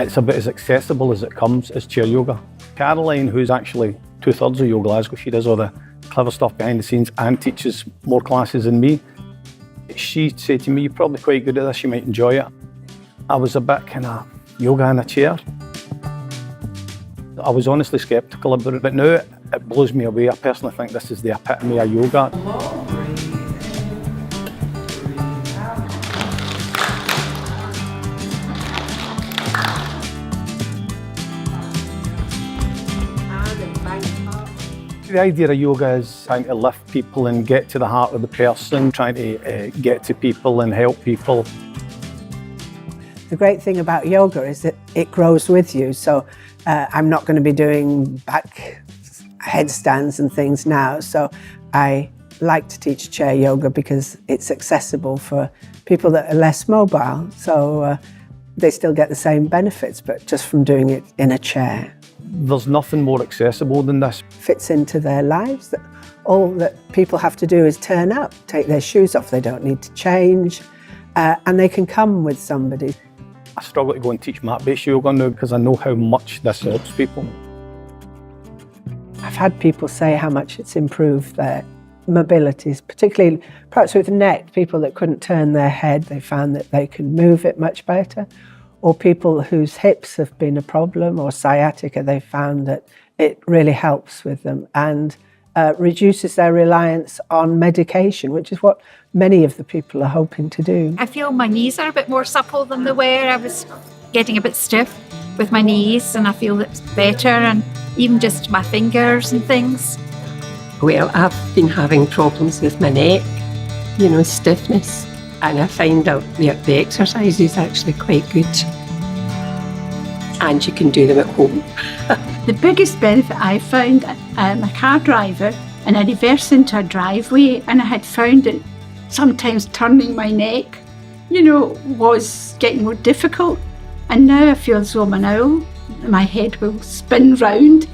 It's about as accessible as it comes as chair yoga. Caroline, who's actually 2/3 of Yoga Glasgow, she does all the clever stuff behind the scenes and teaches more classes than me. She said to me, "You're probably quite good at this, you might enjoy it." I was a bit kind of yoga in a chair. I was honestly sceptical about it, but now it blows me away. I personally think this is the epitome of yoga. The idea of yoga is trying to lift people and get to the heart of the person, trying to get to people and help people. The great thing about yoga is that it grows with you. So I'm not going to be doing back headstands and things now. So I like to teach chair yoga because it's accessible for people that are less mobile. So they still get the same benefits, but just from doing it in a chair. There's nothing more accessible than this. Fits into their lives. That all that people have to do is turn up, take their shoes off. They don't need to change, and they can come with somebody. I struggle to go and teach mat-based yoga now because I know how much this helps people. I've had people say how much it's improved their mobilities, particularly perhaps with neck, people that couldn't turn their head, they found that they can move it much better. Or people whose hips have been a problem, or sciatica, they found that it really helps with them and reduces their reliance on medication, which is what many of the people are hoping to do. I feel my knees are a bit more supple than they were. I was getting a bit stiff with my knees, and I feel it's better, and even just my fingers and things. Well, I've been having problems with my neck, stiffness, and I find out the exercise is actually quite good. And you can do them at home. The biggest benefit I found, I'm a car driver, and I reversed into a driveway, and I had found that sometimes turning my neck, was getting more difficult. And now I feel as though my head will spin round,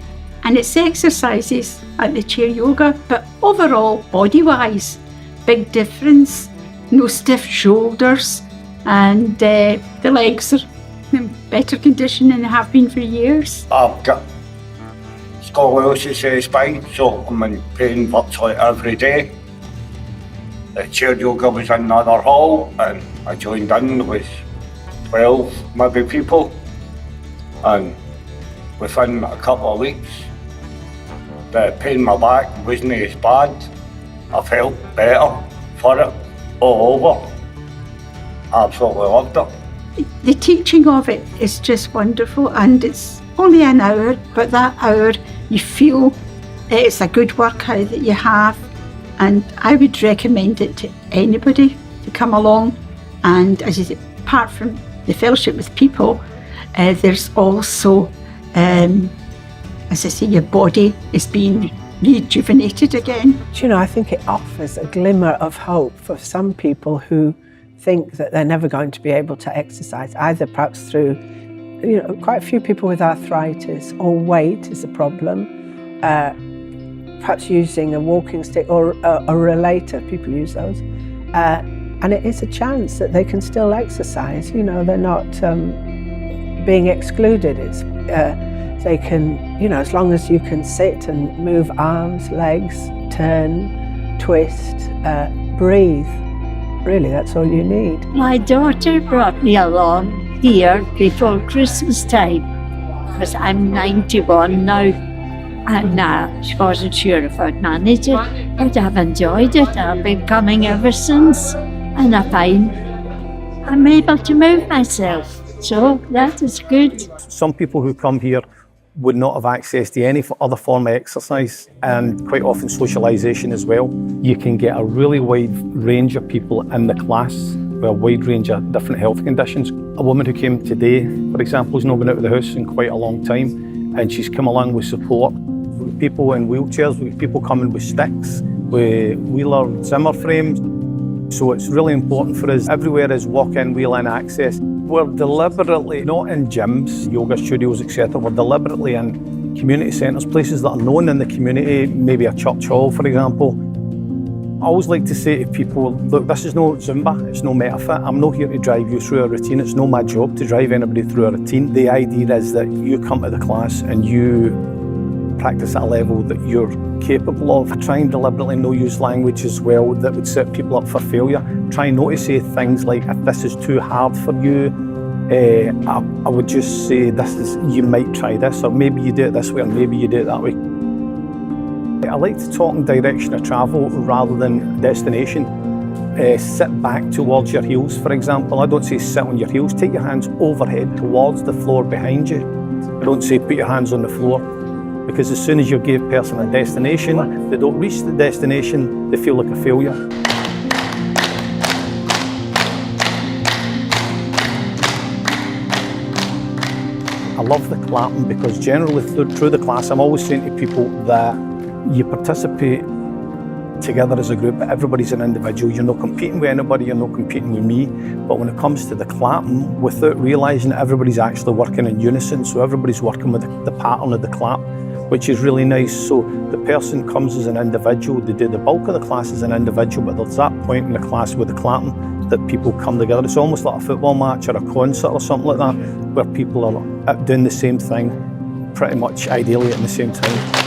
and it's exercises like the chair yoga, but overall, body-wise, big difference. No stiff shoulders, and the legs are in better condition than they have been for years. I've got scoliosis spine, so I'm in pain virtually every day. The chair yoga was in another hall, and I joined in with 12 maybe people, and within a couple of weeks the pain in my back wasn't as bad. I felt better for it. All over. Absolutely loved it. The teaching of it is just wonderful, and it's only an hour, but that hour you feel it's a good workout that you have, and I would recommend it to anybody to come along. And as you say, apart from the fellowship with people, there's also, as I say, your body is being rejuvenated again. I think it offers a glimmer of hope for some people who think that they're never going to be able to exercise, either perhaps through, quite a few people with arthritis, or weight is a problem, perhaps using a walking stick or a relator, people use those, and it is a chance that they can still exercise. They're not being excluded. It's they can, as long as you can sit and move arms, legs, turn, twist, breathe, really, that's all you need. My daughter brought me along here before Christmas time, because I'm 91 now, and she wasn't sure if I'd manage it, but I've enjoyed it. I've been coming ever since, and I find I'm able to move myself, so that is good. Some people who come here would not have access to any other form of exercise, and quite often socialisation as well. You can get a really wide range of people in the class with a wide range of different health conditions. A woman who came today, for example, has not been out of the house in quite a long time, and she's come along with support. With people in wheelchairs, with people coming with sticks, with wheeler Zimmer frames. So it's really important for us. Everywhere is walk-in, wheel-in access. We're deliberately not in gyms, yoga studios, etc. We're deliberately in community centres, places that are known in the community, maybe a church hall, for example. I always like to say to people, look, this is no Zumba, it's no MetaFit. I'm not here to drive you through a routine. It's not my job to drive anybody through a routine. The idea is that you come to the class and you practice at a level that you're capable of. Try and deliberately not use language as well that would set people up for failure. Try not to say things like, if this is too hard for you, I would just say, you might try this, or maybe you do it this way, or maybe you do it that way. I like to talk in direction of travel rather than destination. Sit back towards your heels, for example. I don't say sit on your heels. Take your hands overhead towards the floor behind you. I don't say put your hands on the floor, because as soon as you give a person a destination, they don't reach the destination, they feel like a failure. I love the clapping because generally through the class, I'm always saying to people that you participate together as a group, but everybody's an individual. You're not competing with anybody, you're not competing with me. But when it comes to the clapping, without realising that everybody's actually working in unison, so everybody's working with the pattern of the clap, which is really nice. So the person comes as an individual, they do the bulk of the class as an individual, but there's that point in the class with the clapping that people come together. It's almost like a football match or a concert or something like that, where people are doing the same thing, pretty much ideally at the same time.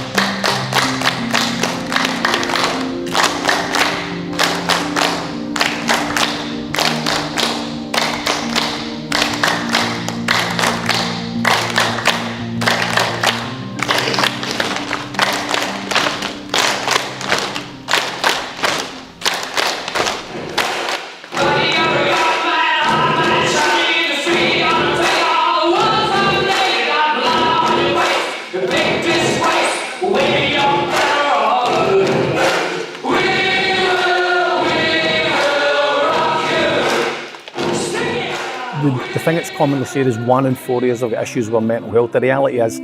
The thing that's commonly said is 1 in 4 years of issues with mental health. The reality is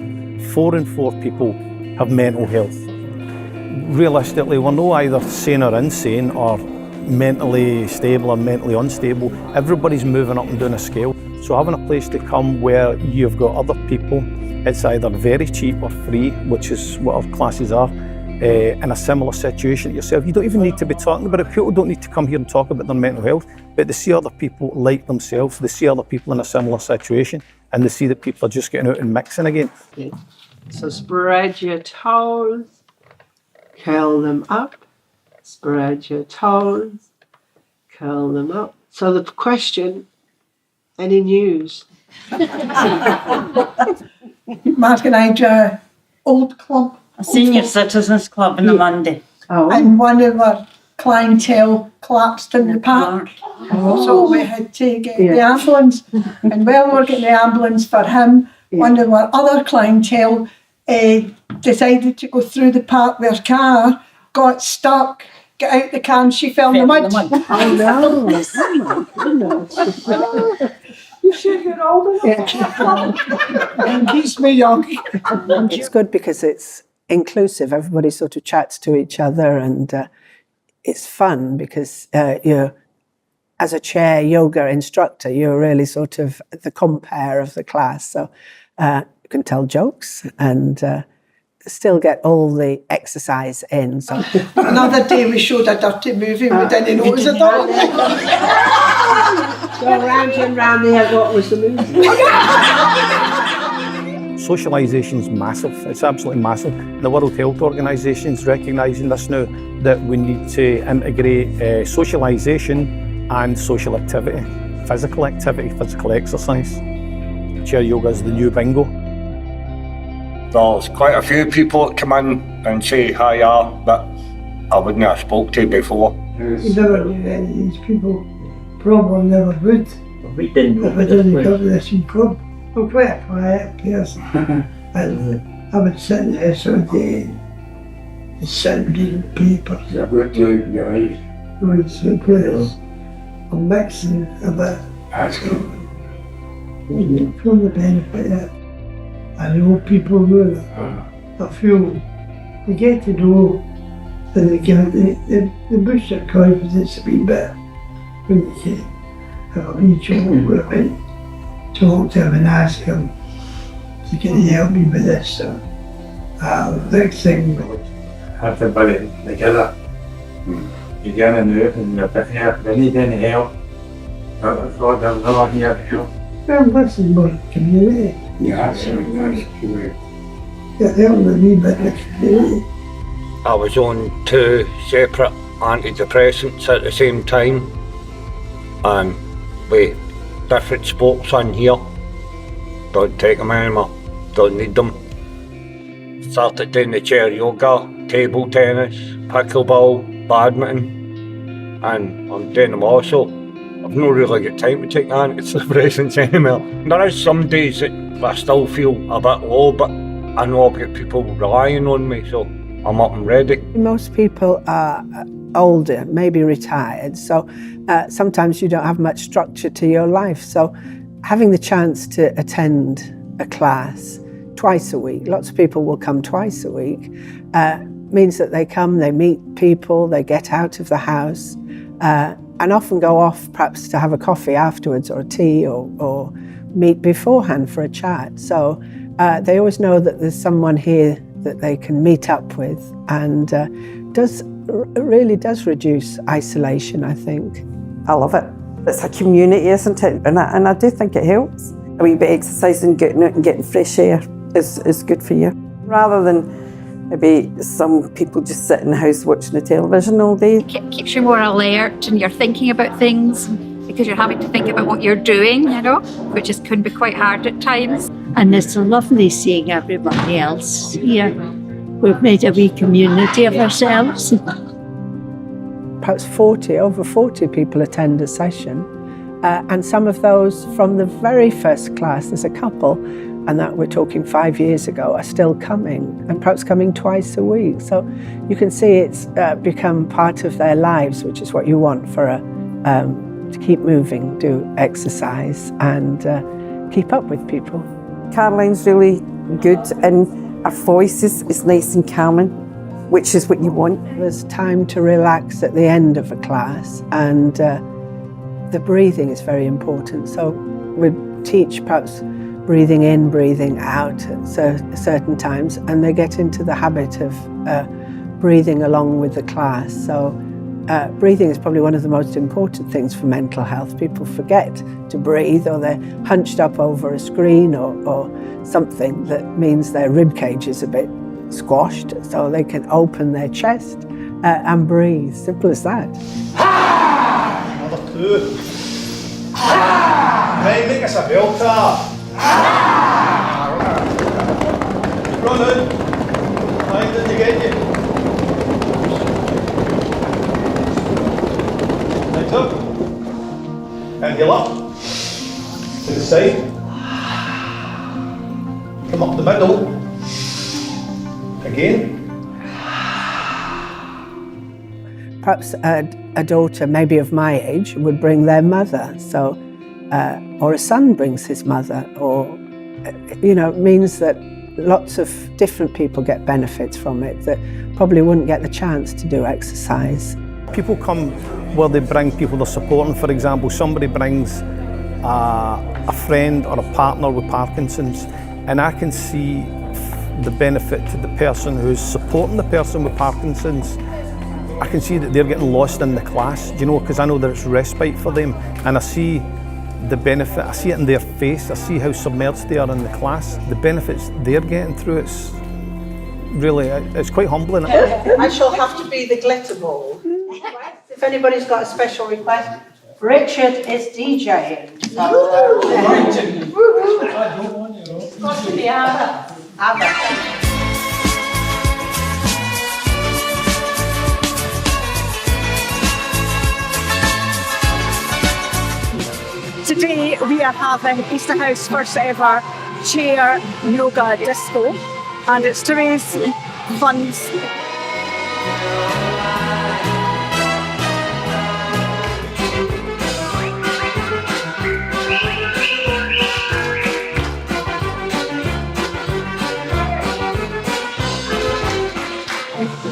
4 in 4 people have mental health. Realistically, we're not either sane or insane or mentally stable or mentally unstable. Everybody's moving up and down a scale. So having a place to come where you've got other people, it's either very cheap or free, which is what our classes are, in a similar situation to yourself. You don't even need to be talking about it. People don't need to come here and talk about their mental health, but they see other people like themselves, they see other people in a similar situation, and they see that people are just getting out and mixing again. Okay. So spread your toes, curl them up, spread your toes, curl them up. So the question, any news? Mark and I drew Old Club, a senior citizens club on a Monday. Oh. and one of our clientele collapsed in the park. So we had to get the ambulance, and while we were getting the ambulance for him, one of our other clientele decided to go through the park with her car, got stuck, got out the car, and she fell in the mud. You should get older. And keeps me young. It's good because it's inclusive. Everybody sort of chats to each other, and it's fun because you're, as a chair yoga instructor, you're really sort of the compere of the class. So you can tell jokes and still get all the exercise in. So another day we showed a dirty movie, we didn't know it was a dog. So round and round there, what was the movie? Socialisation is massive, it's absolutely massive. The World Health Organisation is recognising this now, that we need to integrate socialisation and social activity, physical exercise. Chair yoga is the new bingo. There's quite a few people that come in and say hiya that I wouldn't have spoke to before. You never knew any of these people, probably never would. We didn't If I didn't go to this club. I'm quite a quiet person, and I would sit in the SOD and sit and read papers. Going to the place, I'm mixing a bit. For the benefit of it, I know people know that. I feel they get to know, and they boost their confidence a wee bit when they can have a wee chat with them. Talk to him and ask him, can you help me with this? So, the next thing, have everybody together. you're getting out and you're bit here, they need any help. I thought they were not here to help. Well, this is more community. Yeah, that's community. You're helping a wee bit of the community. I was on 2 separate antidepressants at the same time, and with different sports on here. Don't take them anymore, don't need them. Started doing the chair yoga, table tennis, pickleball, badminton, and I'm doing them also. I've not really got time to take antidepressants anymore. There is some days that I still feel a bit low, but I know I've got people relying on me, so I'm up and ready. Most people are older, maybe retired, so sometimes you don't have much structure to your life. So having the chance to attend a class twice a week, lots of people will come twice a week, means that they come, they meet people, they get out of the house, and often go off perhaps to have a coffee afterwards or a tea or meet beforehand for a chat. So they always know that there's someone here that they can meet up with, and really does reduce isolation, I think. I love it. It's a community, isn't it? And I do think it helps. A wee bit of exercise and getting out and getting fresh air is good for you. Rather than maybe some people just sit in the house watching the television all day. It keeps you more alert and you're thinking about things because you're having to think about what you're doing, you know, which can be quite hard at times. And it's lovely seeing everybody else here. We've made a wee community of ourselves. Perhaps over 40 people attend a session, and some of those from the very first class, there's a couple, and that we're talking 5 years ago, are still coming, and perhaps coming twice a week. So you can see it's become part of their lives, which is what you want for to keep moving, do exercise, and keep up with people. Caroline's really good, and her voice is nice and calming, which is what you want. There's time to relax at the end of a class, and the breathing is very important. So we teach perhaps breathing in, breathing out at certain times, and they get into the habit of breathing along with the class. So breathing is probably one of the most important things for mental health. People forget to breathe, or they're hunched up over a screen or something that means their rib cage is a bit squashed, so they can open their chest and breathe. Simple as that. Another 2. Right, make us a belter. Run in. Right, did you get you? Legs up. And heel up. To the side. Come up the middle. Again. Perhaps a daughter, maybe of my age, would bring their mother, so, or a son brings his mother, or, you know, it means that lots of different people get benefits from it that probably wouldn't get the chance to do exercise. People come where they bring people they're supporting. For example, somebody brings a friend or a partner with Parkinson's, and I can see the benefit to the person who's supporting the person with Parkinson's. I can see that they're getting lost in the class, you know, because I know that it's respite for them, and I see the benefit, I see it in their face, I see how submerged they are in the class, the benefits they're getting through it's really, it's quite humbling. I shall have to be the glitter ball. If anybody's got a special request, Richard is DJing. It's got to be Abba. Today we are having Easter House first ever chair yoga disco, and it's to raise funds.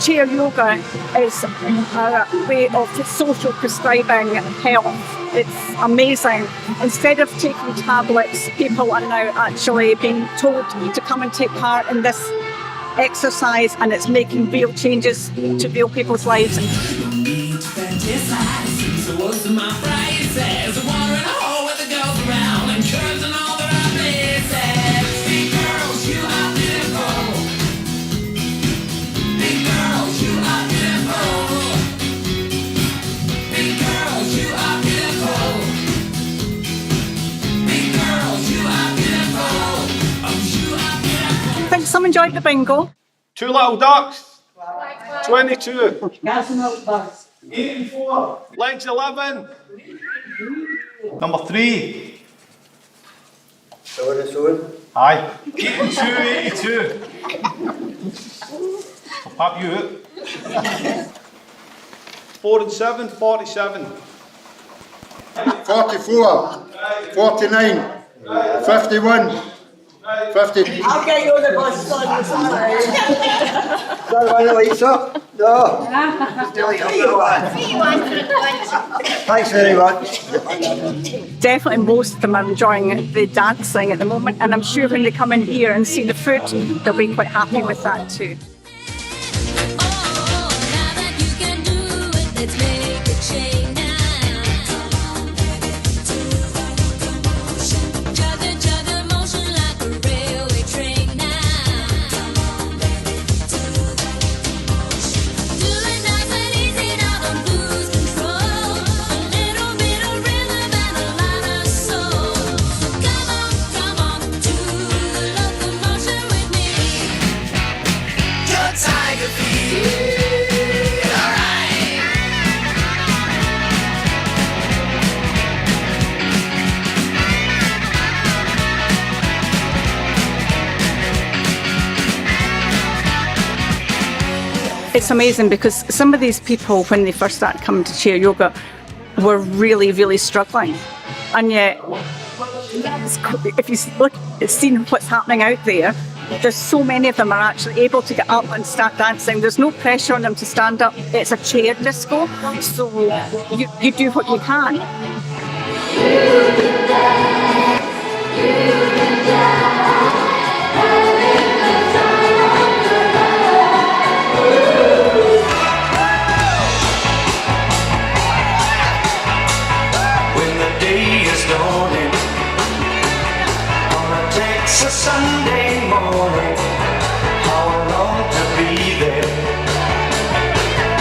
Chair yoga is a way of social prescribing health. It's amazing. Instead of taking tablets, people are now actually being told to come and take part in this exercise, and it's making real changes to real people's lives. It's hard to see, so what's in my prices? Wandering a hole with the girls around and curves and all that I places. Big girls, you are beautiful. Big girls, you are beautiful. Big girls, you are beautiful. Big girls, you are beautiful. Oh, you are beautiful. I think some enjoyed the bingo. Two little ducks. 22. 84. Legs 11. Number 3. Aye. 82. I'll pop you out. 4 and 7, 47. 44, 49, 51, 50. I'll get you on the bus on Sunday. Lisa? No. Thanks very much. Definitely most of them are enjoying the dancing at the moment, and I'm sure when they come in here and see the food, they'll be quite happy with that too. It's amazing because some of these people, when they first started coming to chair yoga, were really, really struggling. And yet, if you look at seeing what's happening out there, there's so many of them are actually able to get up and start dancing. There's no pressure on them to stand up. It's a chair disco, so you do what you can. It's a Sunday morning, how I long to be there,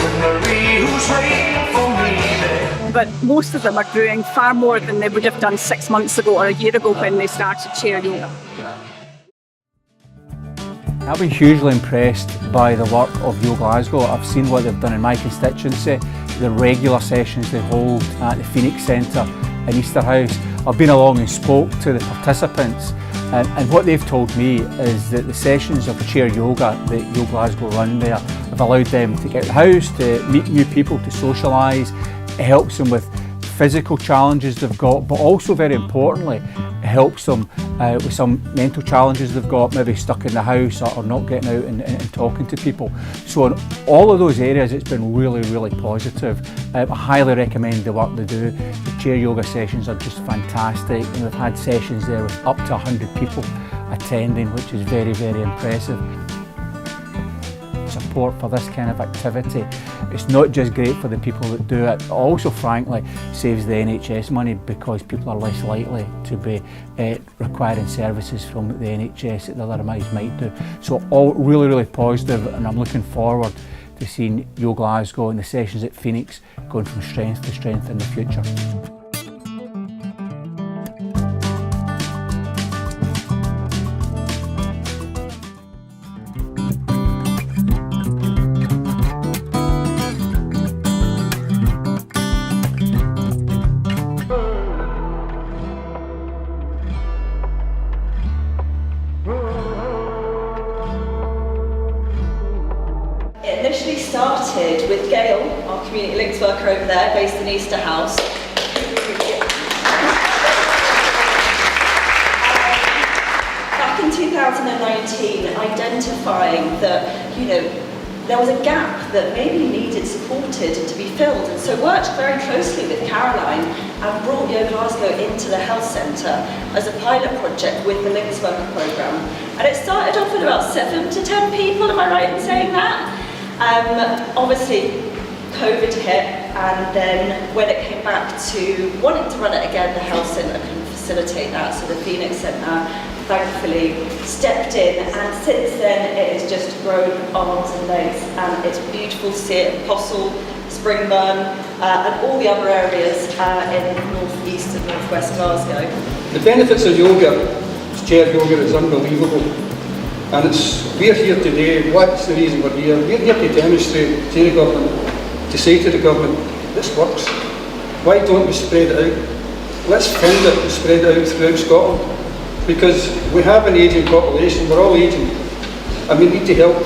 with Marie who's waiting for me there. But most of them are doing far more than they would have done 6 months ago or a year ago when they started chair yoga. I've been hugely impressed by the work of Yo Glasgow. I've seen what they've done in my constituency, the regular sessions they hold at the Phoenix Centre in Easterhouse. I've been along and spoke to the participants, and what they've told me is that the sessions of chair yoga that Yo Glasgow run there have allowed them to get out of the house, to meet new people, to socialise. It helps them with physical challenges they've got, but also very importantly, it helps them with some mental challenges they've got, maybe stuck in the house or not getting out and talking to people. So in all of those areas, it's been really, really positive. I highly recommend the work they do. The chair yoga sessions are just fantastic, and we've had sessions there with up to 100 people attending, which is very, very impressive. Support for this kind of activity. It's not just great for the people that do it, it also frankly saves the NHS money because people are less likely to be requiring services from the NHS that they otherwise might do. So all really, really positive, and I'm looking forward to seeing Yo Glasgow and the sessions at Phoenix going from strength to strength in the future. It initially started with Gail, our community links worker over there, based in Easterhouse. Back in 2019, identifying that, there was a gap that maybe needed supported to be filled, and so worked very closely with Caroline and brought Yo Glasgow into the health centre as a pilot project with the Links Worker programme. And it started off with about 7 to 10 people, am I right in saying that? Obviously, COVID hit, and then when it came back to wanting to run it again, the health centre couldn't facilitate that, so the Phoenix Centre thankfully stepped in, and since then it has just grown arms and legs, and it's beautiful to see it in Postle, Springburn, and all the other areas in north east and northwest Glasgow. The benefits of yoga, chair yoga, is unbelievable. And we're here today. What's the reason we're here? We're here to demonstrate to the government, to say to the government, this works. Why don't we spread it out? Let's fund it and spread it out throughout Scotland. Because we have an ageing population, we're all ageing, and we need to help.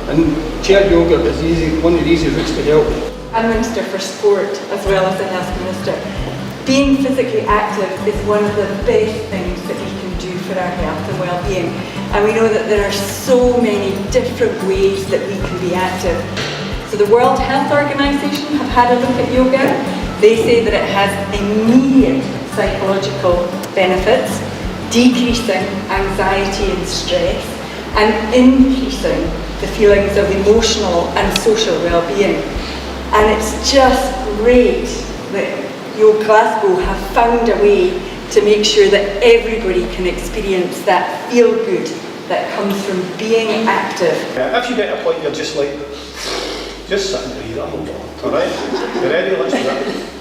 And chair yoga is easy, one of the easy routes to help. I'm Minister for Sport as well as the Health Minister. Being physically active is one of the best things that we can do for our health and well-being. And we know that there are so many different ways that we can be active. So the World Health Organization have had a look at yoga. They say that it has immediate psychological benefits, decreasing anxiety and stress, and increasing the feelings of emotional and social well-being. And it's just great that Yoga Glasgow have found a way to make sure that everybody can experience that feel-good that comes from being active. If you get a point, you're just like, just sit and breathe, I'm okay. Alright? You ready? Let's do it.